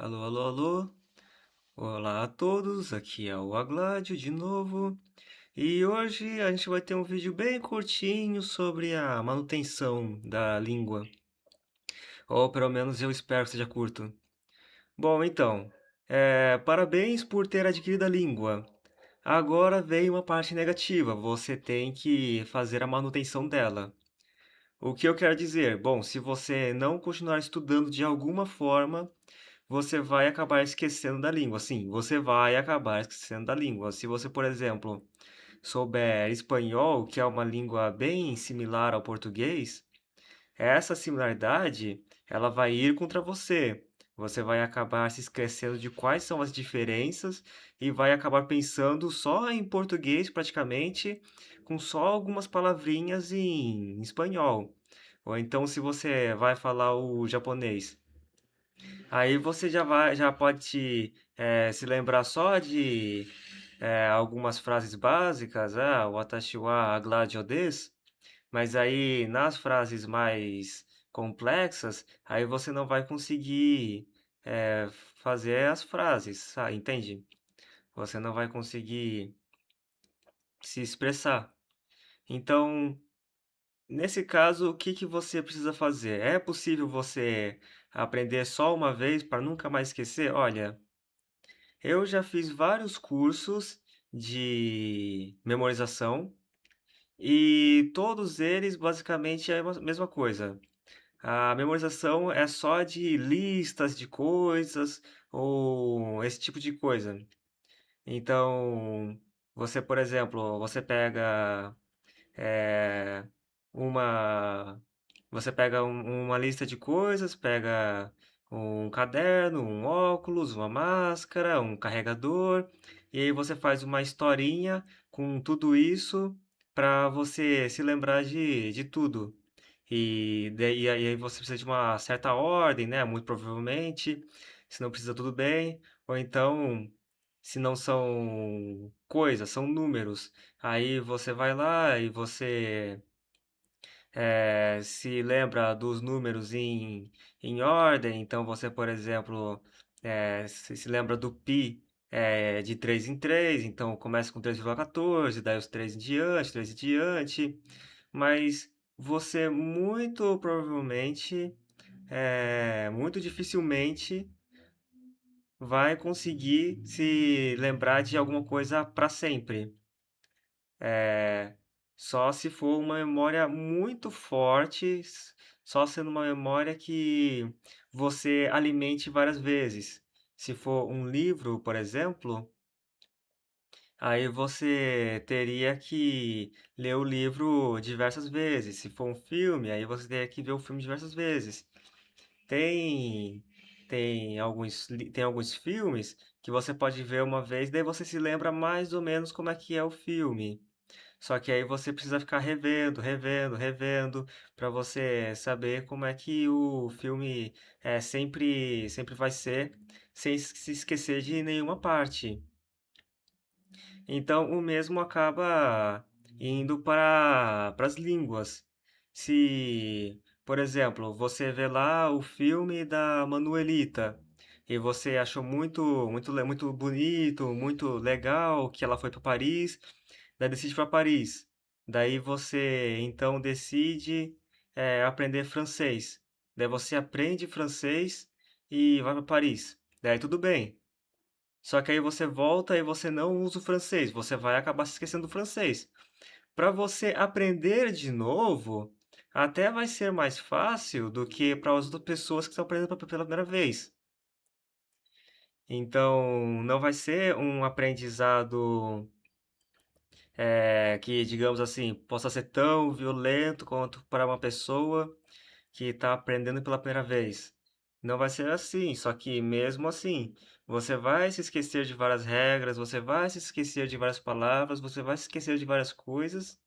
Alô, alô, alô. Olá a todos, aqui é o Agládio de novo. E hoje a gente vai ter um vídeo bem curtinho sobre a manutenção da língua. Ou pelo menos eu espero que seja curto. Bom, então, parabéns por ter adquirido a língua. Agora vem uma parte negativa, você tem que fazer a manutenção dela. O que eu quero dizer? Bom, se você não continuar estudando de alguma forma, você vai acabar esquecendo da língua. Sim, você vai acabar esquecendo da língua. Se você, por exemplo, souber espanhol, que é uma língua bem similar ao português, essa similaridade, ela vai ir contra você. Você vai acabar se esquecendo de quais são as diferenças e vai acabar pensando só em português praticamente, com só algumas palavrinhas em espanhol. Ou então, se você vai falar o japonês, aí você já pode se lembrar só de algumas frases básicas, watashi wa agladio desu, mas aí nas frases mais complexas, aí você não vai conseguir fazer as frases, entende? Você não vai conseguir se expressar. Então, nesse caso, o que que você precisa fazer? É possível você aprender só uma vez para nunca mais esquecer? Olha, eu já fiz vários cursos de memorização e todos eles basicamente é a mesma coisa. A memorização é só de listas de coisas ou esse tipo de coisa. Então, você, por exemplo, você pega é, uma, você pega uma lista de coisas, pega um caderno, um óculos, uma máscara, um carregador, e aí você faz uma historinha com tudo isso para você se lembrar de tudo. E daí aí você precisa de uma certa ordem, né? Muito provavelmente. Se não precisa, tudo bem. Ou então, se não são coisas, são números. Aí você vai lá e você se lembra dos números em ordem. Então você, por exemplo, se lembra do pi de 3 em 3. Então começa com 3,14, daí os 3 em diante. Mas você muito provavelmente, muito dificilmente vai conseguir se lembrar de alguma coisa para sempre. É, só se for uma memória muito forte, só sendo uma memória que você alimente várias vezes. Se for um livro, por exemplo, aí você teria que ler o livro diversas vezes. Se for um filme, aí você teria que ver o filme diversas vezes. Tem tem alguns filmes que você pode ver uma vez, daí você se lembra mais ou menos como é que é o filme. Só que aí você precisa ficar revendo, revendo, revendo, para você saber como é que o filme sempre vai ser, sem se esquecer de nenhuma parte. Então, o mesmo acaba indo para as línguas. Se, por exemplo, você vê lá o filme da Manuelita e você achou muito bonito, muito legal que ela foi para Paris, daí decide para Paris. Daí você então decide aprender francês. Daí você aprende francês e vai para Paris. Daí tudo bem. Só que aí você volta e você não usa o francês, você vai acabar se esquecendo do francês. Para você aprender de novo, até vai ser mais fácil do que para as outras pessoas que estão aprendendo pela primeira vez. Então, não vai ser um aprendizado que, digamos assim, possa ser tão violento quanto para uma pessoa que está aprendendo pela primeira vez. Não vai ser assim, só que mesmo assim, você vai se esquecer de várias regras, você vai se esquecer de várias palavras, você vai se esquecer de várias coisas,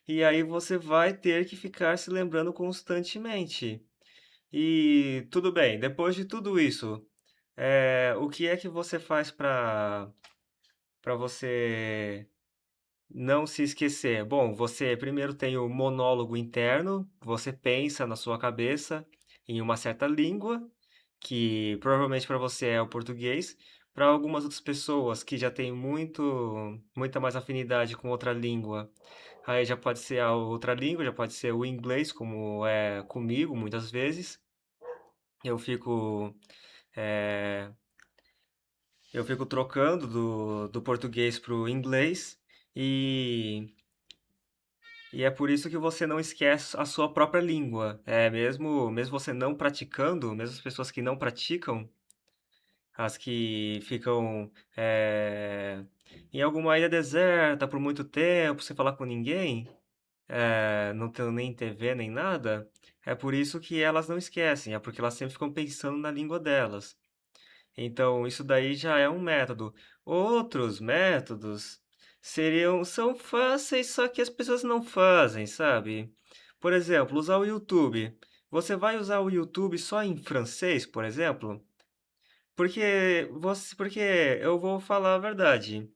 e aí você vai ter que ficar se lembrando constantemente. E tudo bem, depois de tudo isso, o que é que você faz para você não se esquecer? Bom, você primeiro tem o monólogo interno, você pensa na sua cabeça em uma certa língua, que provavelmente para você é o português, para algumas outras pessoas que já têm muita mais afinidade com outra língua, aí já pode ser a outra língua, já pode ser o inglês, como é comigo muitas vezes. Eu fico, eh, eu fico trocando do português para o inglês e, e é por isso que você não esquece a sua própria língua. É, mesmo você não praticando, mesmo as pessoas que não praticam, as que ficam em alguma ilha deserta por muito tempo, sem falar com ninguém, não tendo nem TV nem nada, é por isso que elas não esquecem, é porque elas sempre ficam pensando na língua delas. Então, isso daí já é um método. Outros métodos são fáceis, só que as pessoas não fazem, sabe? Por exemplo, usar o YouTube. Você vai usar o YouTube só em francês, por exemplo? Porque eu vou falar a verdade.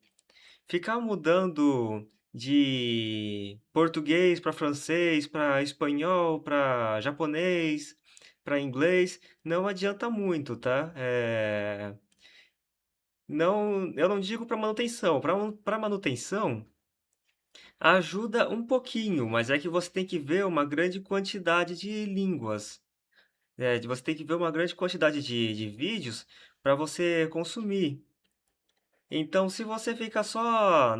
Ficar mudando de português para francês, para espanhol, para japonês, para inglês, não adianta muito, tá? Não, eu não digo para manutenção. Para manutenção, ajuda um pouquinho, mas é que você tem que ver uma grande quantidade de línguas. Você tem que ver uma grande quantidade de vídeos para você consumir. Então, se você fica só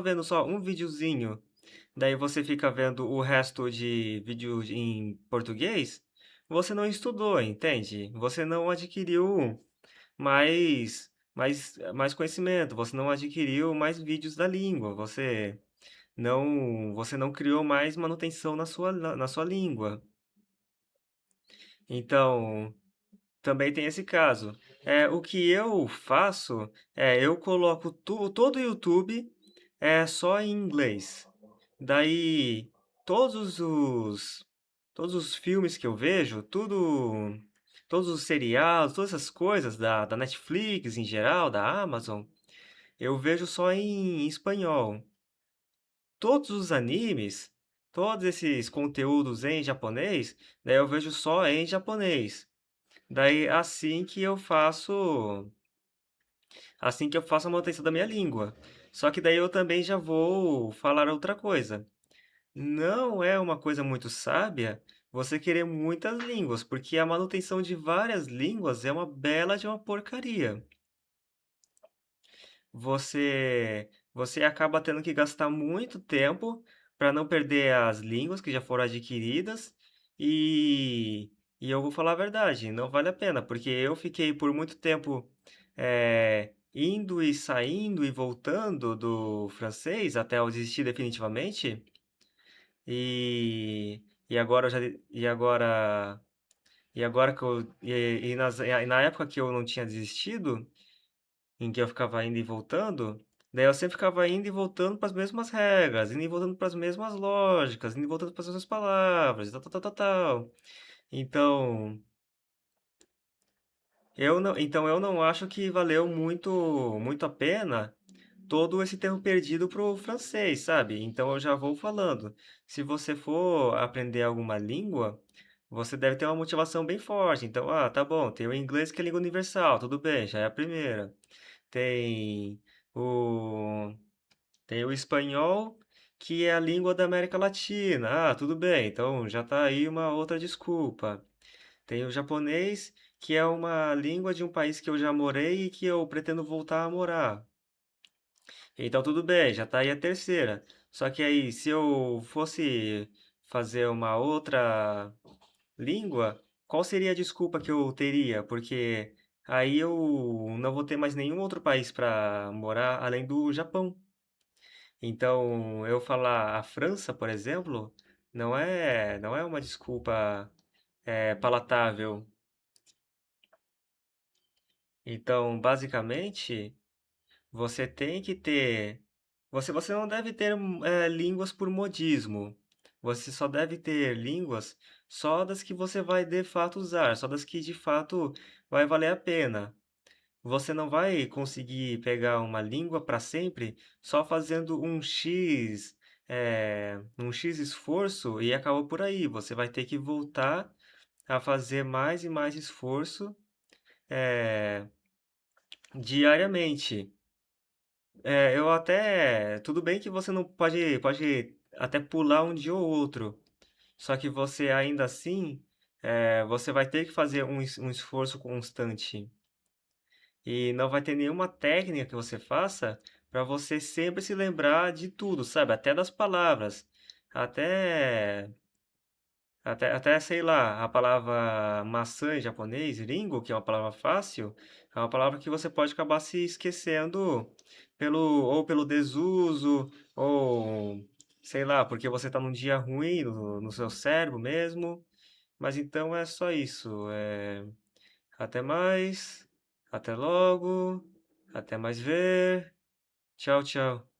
vendo só um videozinho, daí você fica vendo o resto de vídeos em português, você não estudou, entende? Você não adquiriu mais conhecimento, você não adquiriu mais vídeos da língua, você não criou mais manutenção na sua língua. Então, também tem esse caso. O que eu faço eu coloco todo o YouTube só em inglês. Daí todos os todos os filmes que eu vejo, todos os seriados, todas essas coisas da Netflix em geral, da Amazon, eu vejo só em espanhol. Todos os animes, todos esses conteúdos em japonês, daí eu vejo só em japonês. Daí assim que eu faço a manutenção da minha língua. Só que daí eu também já vou falar outra coisa. Não é uma coisa muito sábia você querer muitas línguas, porque a manutenção de várias línguas é uma bela de uma porcaria. Você acaba tendo que gastar muito tempo para não perder as línguas que já foram adquiridas e, e eu vou falar a verdade, não vale a pena, porque eu fiquei por muito tempo indo e saindo e voltando do francês até eu desistir definitivamente e agora eu já e agora e agora que eu e na época que eu não tinha desistido em que eu ficava indo e voltando, daí eu sempre ficava indo e voltando para as mesmas regras, indo e voltando para as mesmas lógicas, indo e voltando para as mesmas palavras, tal, tal, tal, tal, tal. Então, então eu não acho que valeu muito a pena todo esse tempo perdido pro francês, sabe? Então eu já vou falando. Se você for aprender alguma língua, você deve ter uma motivação bem forte. Então, tá bom, tem o inglês que é língua universal, tudo bem, já é a primeira. Tem o, tem o espanhol, que é a língua da América Latina. Tudo bem, então já tá aí uma outra desculpa. Tem o japonês, que é uma língua de um país que eu já morei e que eu pretendo voltar a morar. Então tudo bem, já tá aí a terceira. Só que aí, se eu fosse fazer uma outra língua, qual seria a desculpa que eu teria? Porque aí eu não vou ter mais nenhum outro país para morar além do Japão. Então, eu falar a França, por exemplo, não é uma desculpa palatável. Então, basicamente, você tem que ter. Você não deve ter línguas por modismo. Você só deve ter línguas só das que você vai de fato usar, só das que de fato vai valer a pena. Você não vai conseguir pegar uma língua para sempre só fazendo um X esforço e acabou por aí. Você vai ter que voltar a fazer mais e mais esforço, é, diariamente. Eu até. Tudo bem que você não pode até pular um dia ou outro. Só que você ainda assim, você vai ter que fazer um esforço constante. E não vai ter nenhuma técnica que você faça para você sempre se lembrar de tudo, sabe? Até das palavras. Até, até, sei lá, a palavra maçã em japonês, ringo, que é uma palavra fácil, é uma palavra que você pode acabar se esquecendo ou pelo desuso, ou sei lá, porque você está num dia ruim no seu cérebro mesmo. Mas então é só isso. Até mais, até logo, até mais ver. Tchau, tchau.